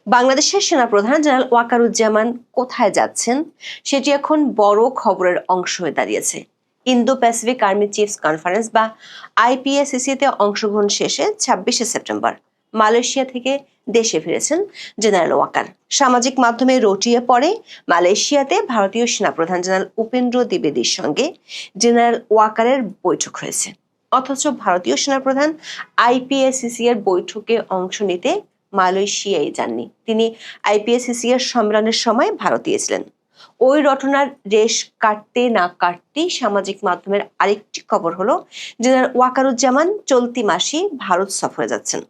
বাংলাদেশের সেনাপ্রধান জেনারেল ওয়াকারুজ্জামান কোথায় যাচ্ছেন সেটি এখন বড় খবরের অংশ হয়ে দাঁড়িয়েছে। Indo Pacific army chiefs conference বা আইপিএসিসি-তে অংশগ্রহণ শেষে ২৬শে সেপ্টেম্বর মালয়েশিয়া থেকে দেশে ফিরেছেন জেনারেল ওয়াকার। সামাজিক মাধ্যমে রটিয়ে পড়ে মালয়েশিয়াতে ভারতীয় সেনাপ্রধান জেনারেল উপেন্দ্র দ্বিবেদীর সঙ্গে জেনারেল ওয়াকারের বৈঠক হয়েছে, অথচ ভারতীয় সেনাপ্রধান আইপিএসিসি এর বৈঠকে অংশ নিতে মালয়েশিয়ায় যাননি। তিনি আইপিএসিসি এর সম্মেলনের সময় ভারতীয় ছিলেন। ওই রটনার রেশ কাটতে না কাটতেই সামাজিক মাধ্যমের আরেকটি খবর হলো জেনারেল ওয়াকারুজ্জামান চলতি মাসেই ভারত সফরে যাচ্ছেন।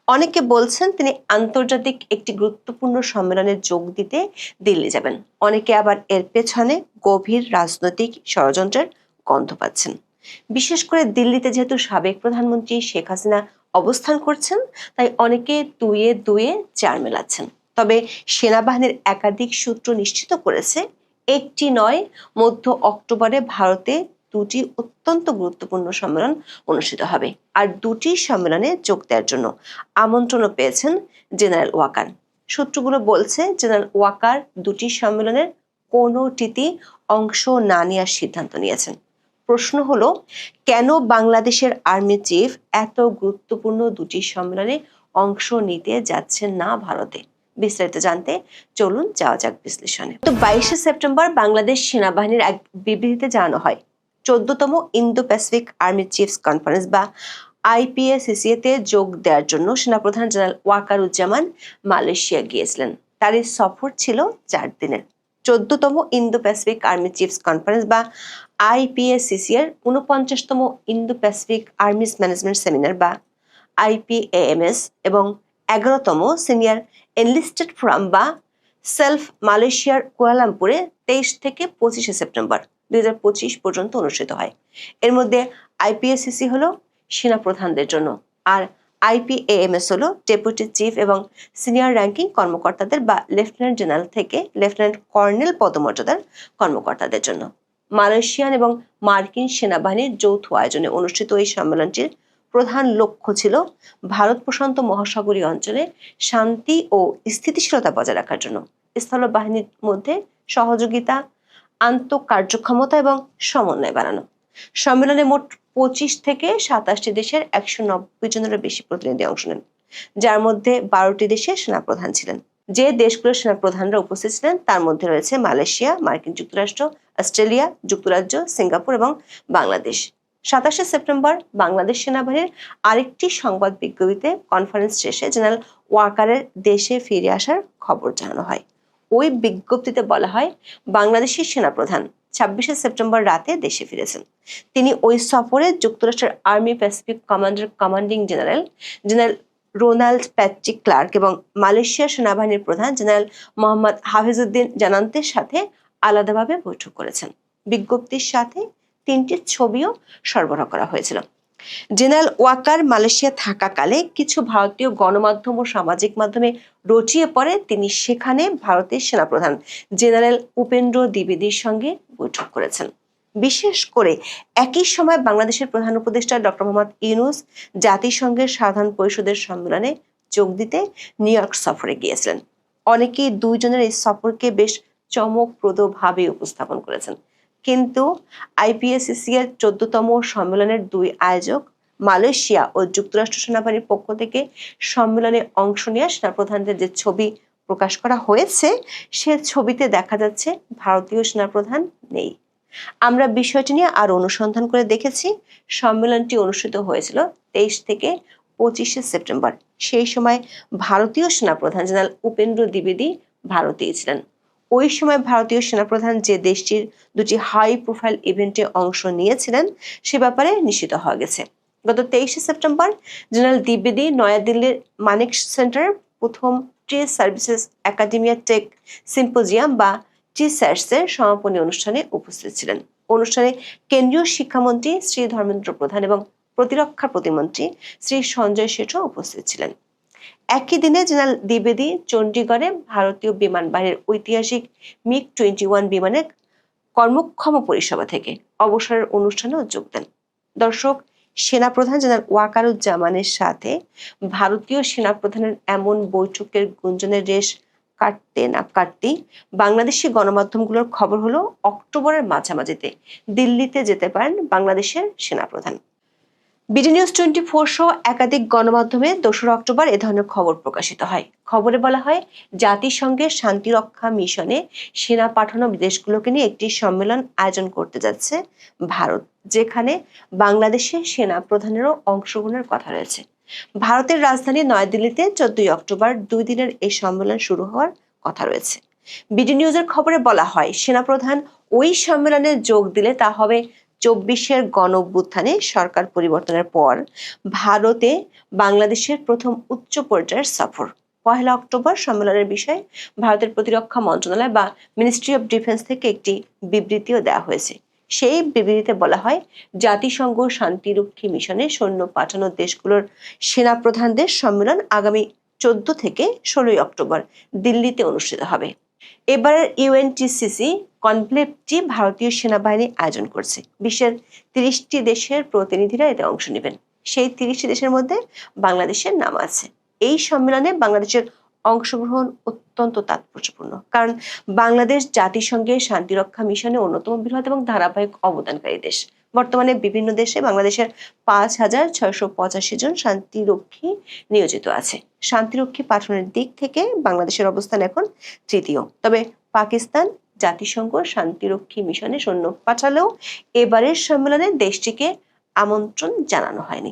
অনেকে বলছেন তিনি আন্তর্জাতিক একটি গুরুত্বপূর্ণ সম্মেলনে যোগ দিতে দিল্লি যাবেন। অনেকে আবার এর পেছনে গভীর রাজনৈতিক ষড়যন্ত্রের গন্ধ পাচ্ছেন। বিশেষ করে দিল্লিতে যেহেতু সাবেক প্রধানমন্ত্রী শেখ হাসিনা অবস্থান করছেন, তাই অনেকে দুয়ে দুয়ে চার মেলাচ্ছেন। তবে সেনাবাহিনীর একাধিক সূত্র নিশ্চিত করেছে একটি নয়, মধ্য অক্টোবরে ভারতে দুটি অত্যন্ত গুরুত্বপূর্ণ সম্মেলন অনুষ্ঠিত হবে। আর দুটি সম্মেলনে যোগ দেওয়ার জন্য আমন্ত্রণও পেয়েছেন জেনারেল ওয়াকার। সূত্রগুলো বলছে জেনারেল ওয়াকার দুটি সম্মেলনের কোনোটিতেই অংশ না নেওয়ার সিদ্ধান্ত নিয়েছেন। প্রশ্ন হলো, কেন বাংলাদেশের আর্মি চিফ এত গুরুত্বপূর্ণ দুটি সম্মেলনে অংশ নিতে যাচ্ছেন না ভারতে? বিস্তারিত জানতে চলুন যাওয়া যাক বিশ্লেষণে। তো ২২শে সেপ্টেম্বর বাংলাদেশ সেনাবাহিনীর এক বিবৃতিতে জানানো হয়, ১৪তম Indo Pacific army chiefs conference বা আইপিএসিসি-তে যোগ দেওয়ার জন্য সেনাপ্রধান জেনারেল ওয়াকারুজ্জামান মালয়েশিয়া গিয়েছিলেন। তার এই সফর ছিল ৪ দিনের। ১৪তম Indo Pacific army chiefs conference বা আইপিএসিসি এর ৪৯তম Indo Pacific armies management seminar বা আইপিএএমএস এবং ১১তম সিনিয়র এনলিস্টেড ফোরাম বা সেলফ মালয়েশিয়ার কুয়ালালামপুরে ২৩ থেকে ২৫শে সেপ্টেম্বর ২০২৫ পর্যন্ত অনুষ্ঠিত হয়। এর মধ্যে আইপিএসিসি হলো সেনাপ্রধানদের জন্য, আর আইপিএএমএস হলো ডেপুটি চিফ এবং সিনিয়র র্যাঙ্কিং কর্মকর্তাদের বা লেফটেন্যান্ট জেনারেল থেকে লেফটেন্যান্ট কর্নেল পদমর্যাদার কর্মকর্তাদের জন্য। মালয়েশিয়ান এবং মার্কিন সেনাবাহিনীর যৌথ আয়োজনে অনুষ্ঠিত এই সম্মেলনটির প্রধান লক্ষ্য ছিল ভারত প্রশান্ত মহাসাগরীয় অঞ্চলে শান্তি ও স্থিতিশীলতা বজায় রাখার জন্য স্থল বাহিনীর মধ্যে সহযোগিতা, আন্তঃকার্যক্ষমতা এবং সমন্বয় বাড়ানো। সম্মেলনে মোট ২৫ থেকে ২৭টি দেশের ১৯০ জনেরও বেশি প্রতিনিধি অংশ নেন, যার মধ্যে ১২টি দেশের সেনাপ্রধান ছিলেন। যে দেশগুলোর সেনাপ্রধানরা উপস্থিত ছিলেন তার মধ্যে রয়েছে মালয়েশিয়া, মার্কিন যুক্তরাষ্ট্র, অস্ট্রেলিয়া, যুক্তরাজ্য, সিঙ্গাপুর এবং বাংলাদেশ। ২৭শে সেপ্টেম্বর বাংলাদেশ সেনাবাহিনীর আরেকটি সংবাদ বিজ্ঞপ্তিতে কনফারেন্স শেষে জেনারেল ওয়াকারের দেশে ফিরে আসার খবর জানানো হয়। ওই বিজ্ঞপ্তিতে বলা হয়, বাংলাদেশের সেনাপ্রধান ২৬শে সেপ্টেম্বর রাতে দেশে ফিরেছেন। তিনি ওই সফরে যুক্তরাষ্ট্রের army Pacific commander commanding general Ronald Patrick Clark এবং মালয়েশিয়ার সেনাবাহিনীর প্রধান জেনারেল মোহাম্মদ হাফিজউদ্দিন জানান্তের সাথে আলাদাভাবে বৈঠক করেছেন। বিজ্ঞপ্তির সাথে ৩টি ছবিও সরবরাহ করা হয়েছিল। জেনারেল ওয়াকার মালয়েশিয়া থাকাকালে কিছু ভারতীয় গণমাধ্যম ও সামাজিক মাধ্যমে রটিয়ে পড়ে তিনি সেখানে ভারতের সেনাপ্রধান জেনারেল উপেন্দ্র দ্বিবেদীর সঙ্গে বৈঠক করেছেন। বিশেষ করে একই সময় বাংলাদেশের প্রধান উপদেষ্টা ডক্টর মোহাম্মদ ইউনূস জাতিসংঘের সাধারণ পরিষদের সম্মেলনে যোগ দিতে নিউ ইয়র্ক সফরে গিয়েছিলেন। অনেকেই দুইজনের এই সফরকে বেশ চমকপ্রদভাবে উপস্থাপন করেছেন। কিন্তু আইপিএসিসি এর ১৪তম সম্মেলনের দুই আয়োজক মালয়েশিয়া ও যুক্তরাষ্ট্র সেনাবাহিনীর পক্ষ থেকে সম্মেলনে অংশ নেওয়া সেনাপ্রধানদের যে ছবি প্রকাশ করা হয়েছে, সে ছবিতে দেখা যাচ্ছে ভারতীয় সেনাপ্রধান নেই। আমরা বিষয়টি নিয়ে আরো অনুসন্ধান করে দেখেছি। সম্মেলনটি অনুষ্ঠিত হয়েছিল ২৩ থেকে ২৫শে সেপ্টেম্বর। সেই সময় ভারতীয় সেনাপ্রধান জেনারেল উপেন্দ্র দ্বিবেদী ভারতেই ছিলেন। ওই সময় ভারতীয় সেনাপ্রধান যে দেশটির দুটি হাই প্রোফাইল ইভেন্টে অংশ নিয়েছিলেন সে ব্যাপারে নিশ্চিত হওয়া গেছে। গত ২৩শে সেপ্টেম্বর জেনারেল দ্বিবেদী নয়াদিল্লির মানেক সেন্টারের প্রথম trade services academia tech symposium বা টিস্যাটস-এর সমাপনী অনুষ্ঠানে উপস্থিত ছিলেন। অনুষ্ঠানে কেন্দ্রীয় শিক্ষামন্ত্রী শ্রী ধর্মেন্দ্র প্রধান এবং প্রতিরক্ষা প্রতিমন্ত্রী শ্রী সঞ্জয় শেঠও উপস্থিত ছিলেন। একই দিনে জেনারেল দ্বিবেদী চণ্ডীগড়ে ভারতীয় বিমান বাহিনীর ঐতিহাসিক মিগ-21 বিমানের কর্মক্ষম পরিষেবা থেকে অবসরের অনুষ্ঠানেও যোগ দেন। দর্শক, সেনাপ্রধান জেনারেল ওয়াকারুজ্জামানের সাথে ভারতীয় সেনাপ্রধানের এমন বৈঠকের গুঞ্জনের রেশ কাটতে না কাটতেই বাংলাদেশি গণমাধ্যমগুলোর খবর হলো অক্টোবরের মাঝামাঝিতে দিল্লিতে যেতে পারেন বাংলাদেশের সেনাপ্রধান। বিডি নিউজ 24 সহ একাধিক গণমাধ্যমে 2রা অক্টোবর এ ধরনের খবর প্রকাশিত হয়। খবরে বলা হয়, জাতিসংঘের শান্তিরক্ষা মিশনে সেনা পাঠানো দেশগুলোকে নিয়ে একটি সম্মেলন আয়োজন করতে যাচ্ছে ভারত, যেখানে বাংলাদেশের সেনা প্রধানেরও অংশগ্রহণের কথা রয়েছে। ভারতের রাজধানী নয়াদিল্লিতে 14ই অক্টোবর 2 দিনের এই সম্মেলন শুরু হওয়ার কথা রয়েছে। বিডি নিউজের খবরে বলা হয়, সেনাপ্রধান ওই সম্মেলনে যোগ দিলে তা হবে 24-এর গণঅভ্যুত্থানে সরকার পরিবর্তনের পর ভারতে বাংলাদেশের প্রথম উচ্চ পর্যায়ের সফর। 1 অক্টোবর সম্মেলনের বিষয়ে ভারতের প্রতিরক্ষা মন্ত্রণালয় বা মিনিস্ট্রি অব ডিফেন্স থেকে একটি বিবৃতিও দেওয়া হয়েছে। সেই বিবৃতিতে বলা হয়, জাতিসংঘ শান্তিরক্ষী মিশনে সৈন্য পাঠানো দেশগুলোর সেনাপ্রধানদের সম্মেলন আগামী 14 থেকে 16 অক্টোবর দিল্লিতে অনুষ্ঠিত হবে। এবারের ইউএনটিসিসি কনক্লেভটি ভারতীয় সেনাবাহিনী আয়োজন করছে। বিশ্বের 30টি দেশের প্রতিনিধিরা এতে অংশ নেবেন। সেই 30টি দেশের মধ্যে বাংলাদেশের নাম আছে। এই সম্মেলনে বাংলাদেশের অংশগ্রহণ অত্যন্ত তাৎপর্যপূর্ণ, কারণ বাংলাদেশ জাতিসংঘের শান্তিরক্ষা মিশনে অন্যতম বৃহৎ এবং ধারাবাহিক অবদানকারী দেশ। বর্তমানে বিভিন্ন দেশে বাংলাদেশের 5,685 জন শান্তিরক্ষী নিয়োজিত আছে। শান্তিরক্ষী পাঠানোর দিক থেকে বাংলাদেশের অবস্থান এখন তৃতীয়। তবে পাকিস্তান জাতিসংঘ শান্তিরক্ষী মিশনে সৈন্য পাঠালেও এবারের সম্মেলনে দেশটিকে আমন্ত্রণ জানানো হয়নি।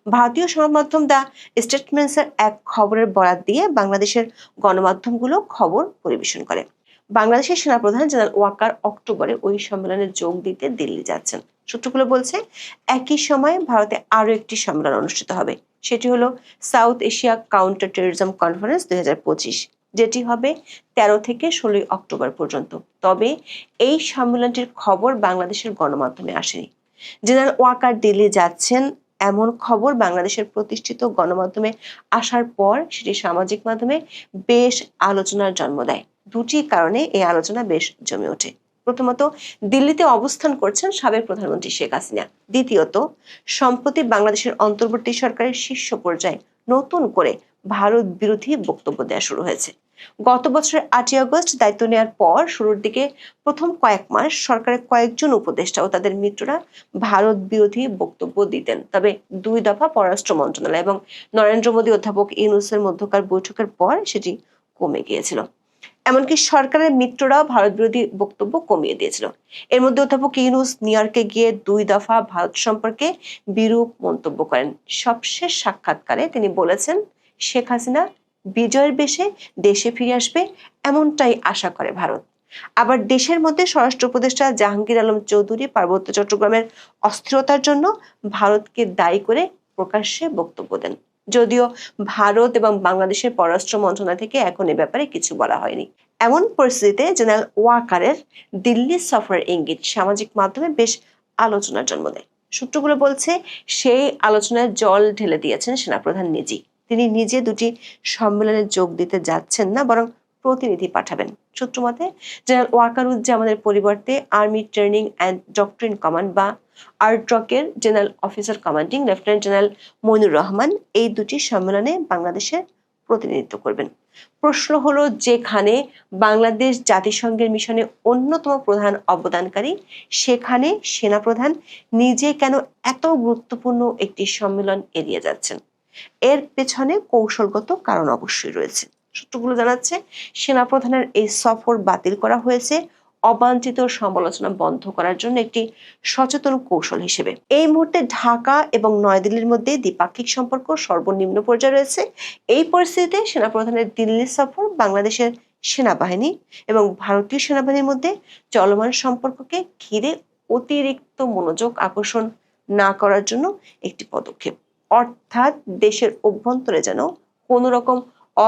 ভারতীয় সংবাদ মাধ্যম দ্য স্টেটমেন্টসের এক খবরের বরাত দিয়ে বাংলাদেশের গণমাধ্যমগুলো খবর পরিবেশন করে। বাংলাদেশের সেনাপ্রধান জেনারেল ওয়াকার অক্টোবরে ওই সম্মেলনে যোগ দিতে দিল্লি যাচ্ছেন। সূত্রগুলো বলছে, একই সময়ে ভারতে আরো একটি সম্মেলন অনুষ্ঠিত হবে। সেটি হলো south Asia counter terrorism conference 2025, যেটি হবে 13 থেকে 16 অক্টোবর পর্যন্ত। তবে এই সম্মেলনটির খবর বাংলাদেশের গণমাধ্যমে আসেনি। জেনারেল ওয়াকার দিল্লি যাচ্ছেন এমন খবর বাংলাদেশের প্রতিষ্ঠিত গণমাধ্যমে আসার পর সেটি সামাজিক মাধ্যমে বেশ আলোচনার জন্ম দেয়। দুটি কারণে এই আলোচনা বেশ জমে ওঠে। প্রথমত, দিল্লিতে অবস্থান করছেন সাবেক প্রধানমন্ত্রী শেখ হাসিনা। দ্বিতীয়ত, সম্প্রতি বাংলাদেশের অন্তর্বর্তী সরকারের শীর্ষ পর্যায়ে নতুন করে ভারত বিরোধী বক্তব্য দেওয়া শুরু হয়েছে। গত বছরের 8ই আগস্ট দায়িত্ব নেওয়ার পর শুরুর দিকে প্রথম কয়েক মাস সরকারের কয়েকজন উপদেষ্টা ও তাদের মিত্ররা ভারত বিরোধী বক্তব্য দিতেন। তবে 2 দফা পররাষ্ট্র মন্ত্রণালয় এবং নরেন্দ্র মোদী অধ্যাপক ইউনূসের মধ্যকার বৈঠকের পর সেটি কমে গিয়েছিল। এমনকি সরকারের মিত্ররাও ভারত বিরোধী বক্তব্য কমিয়ে দিয়েছিল। এর মধ্যে অধ্যাপক ইউনূস নিউ ইয়র্কে গিয়ে 2 দফা ভারত সম্পর্কে বিরূপ মন্তব্য করেন। সবশেষ সাক্ষাৎকারে তিনি বলেছেন, শেখ হাসিনা বিজয়ের বেশে দেশে ফিরে আসবে এমনটাই আশা করে ভারত। আবার দেশের মধ্যে স্বরাষ্ট্র উপদেষ্টা জাহাঙ্গীর আলম চৌধুরী পার্বত্য চট্টগ্রামের অস্থিরতার জন্য ভারতকে দায়ী করে প্রকাশ্যে বক্তব্য দেন। যদিও ভারত এবং বাংলাদেশের পররাষ্ট্র মন্ত্রণালয় থেকে এখন এ ব্যাপারে কিছু বলা হয়নি। এমন পরিস্থিতিতে জেনারেল ওয়াকারের দিল্লি সফরের ইঙ্গিত সামাজিক মাধ্যমে বেশ আলোচনার জন্ম দেয়। সূত্রগুলো বলছে, সেই আলোচনায় জল ঢেলে দিয়েছেন সেনাপ্রধান নিজেই। তিনি নিজে দুটি সম্মেলনে যোগ দিতে যাচ্ছেন না, বরং প্রতিনিধি পাঠাবেন। সূত্র মতে, জেনারেল ওয়াকারুজ্জামানের পরিবর্তে army training and doctrine command বা আরট্রকের general officer commanding lieutenant general Moinur Rahman এই দুটি সম্মেলনে বাংলাদেশের প্রতিনিধিত্ব করবেন। প্রশ্ন হলো, যেখানে বাংলাদেশ জাতিসংঘের মিশনে অন্যতম প্রধান অবদানকারী, সেখানে সেনাপ্রধান নিজে কেন এত গুরুত্বপূর্ণ একটি সম্মেলন এড়িয়ে যাচ্ছেন? এর পেছনে কৌশলগত কারণ অবশ্যই রয়েছে। সূত্রগুলো জানাচ্ছে, সেনাপ্রধানের এই সফর বাতিল করা হয়েছে অবাঞ্ছিত সমালোচনা বন্ধ করার জন্য একটি সচেতন কৌশল হিসেবে। এই মুহূর্তে ঢাকা এবং নয়াদিল্লির মধ্যে দ্বিপাক্ষিক সম্পর্ক সর্বনিম্ন পর্যায়ে রয়েছে। এই পরিস্থিতিতে সেনাপ্রধানের দিল্লি সফর বাংলাদেশের সেনাবাহিনী এবং ভারতীয় সেনাবাহিনীর মধ্যে চলমান সম্পর্ককে ঘিরে অতিরিক্ত মনোযোগ আকর্ষণ না করার জন্য একটি পদক্ষেপ। অর্থাৎ দেশের অভ্যন্তরে যেন কোনো রকম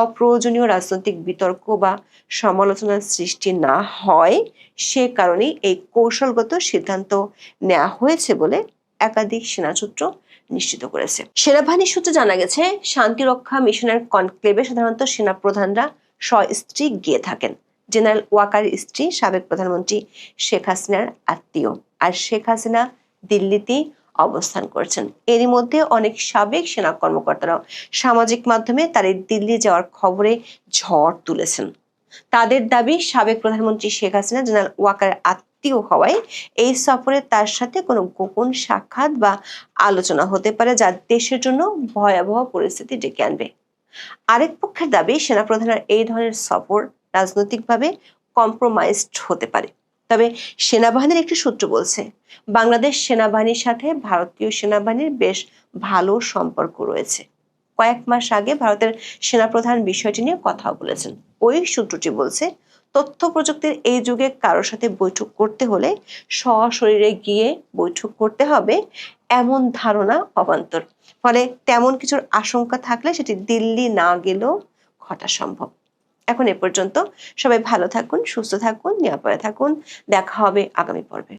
অপ্রয়োজনীয় রাজনৈতিক বিতর্ক বা সমালোচনার সৃষ্টি না হয়, সে কারণেই এই কৌশলগত সিদ্ধান্ত নেওয়া হয়েছে বলে একাধিক সেনা সূত্র নিশ্চিত করেছে। সেনাবাহিনী সূত্রে জানা গেছে, শান্তিরক্ষা মিশনের কনক্লেভে সাধারণত সেনা প্রধানরা স্ত্রী গিয়ে থাকেন। জেনারেল ওয়াকারের স্ত্রী সাবেক প্রধানমন্ত্রী শেখ হাসিনার আত্মীয়, আর শেখ হাসিনা দিল্লিতেই অবস্থান করছেন। এরই মধ্যে অনেক সাবেক সেনা কর্মকর্তারাও সামাজিক মাধ্যমে তার এই দিল্লি যাওয়ার খবরে ঝড় তুলেছেন। তাদের দাবি, সাবেক প্রধানমন্ত্রী শেখ হাসিনা জেনারেল ওয়াকারের আত্মীয় হওয়ায় এই সফরে তার সাথে কোনো গোপন সাক্ষাৎ বা আলোচনা হতে পারে, যা দেশের জন্য ভয়াবহ পরিস্থিতি ডেকে আনবে। আরেক পক্ষের দাবি, সেনাপ্রধানের এই ধরনের সফর রাজনৈতিকভাবে কম্প্রোমাইজড হতে পারে। তবে সেনাবাহিনীর একটি সূত্র বলছে, বাংলাদেশ সেনাবাহিনীর সাথে ভারতীয় সেনাবাহিনীর বেশ ভালো সম্পর্ক রয়েছে। কয়েক মাস আগে ভারতের সেনাপ্রধান বিষয়টি নিয়ে কথা বলেছেন। ওই সূত্রটি বলছে, তথ্য প্রযুক্তির এই যুগে কারোর সাথে বৈঠক করতে হলে সশরীরে গিয়ে বৈঠক করতে হবে, এমন ধারণা অবান্তর। ফলে তেমন কিছুর আশঙ্কা থাকলে সেটি দিল্লি না গেলেও ঘটা সম্ভব। এখন এ পর্যন্ত। সবাই ভালো থাকুন, সুস্থ থাকুন, নিরাপদে থাকুন। দেখা হবে আগামী পর্বে।